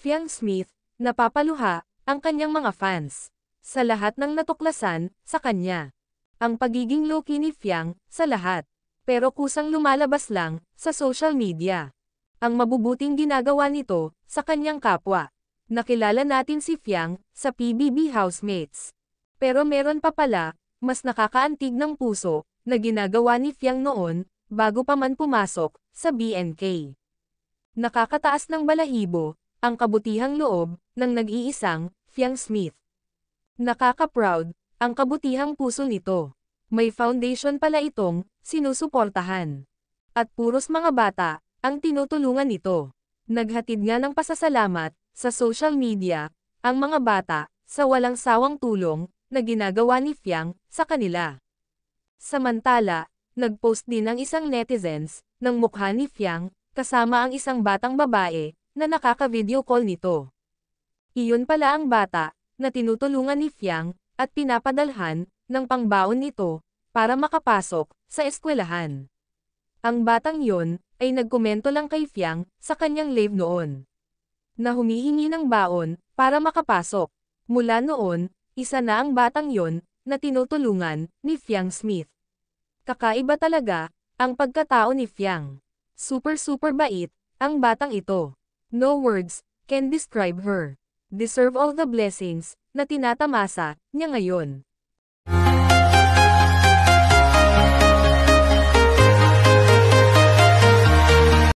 Fiang Smith, napapaluha ang kanyang mga fans sa lahat ng natuklasan sa kanya. Ang pagiging low-key ni Fiang sa lahat, pero kusang lumalabas lang sa social media. Ang mabubuting ginagawa nito sa kanyang kapwa. Nakilala natin si Fiang sa PBB Housemates. Pero meron pa pala, mas nakakaantig ng puso, na ginagawa ni Fiang noon, bago pa man pumasok sa BNK. Nakakataas ng balahibo, ang kabutihang loob ng nag-iisang Fiang Smith. Nakaka-proud ang kabutihang puso nito. May foundation pala itong sinusuportahan. At puros mga bata ang tinutulungan nito. Naghatid nga ng pasasalamat sa social media ang mga bata sa walang sawang tulong na ginagawa ni Fiang sa kanila. Samantala, nagpost din ang isang netizens ng mukha ni Fiang kasama ang isang batang babae na nakaka-video call nito. Iyon pala ang bata na tinutulungan ni Fiang at pinapadalhan ng pangbaon nito para makapasok sa eskwelahan. Ang batang yon ay nagkomento lang kay Fiang sa kanyang live noon na humihingi ng baon para makapasok. Mula noon, isa na ang batang yon na tinutulungan ni Fiang Smith. Kakaiba talaga ang pagkatao ni Fiang. Super bait ang batang ito. No words can describe her. Deserve all the blessings na tinatamasa niya ngayon.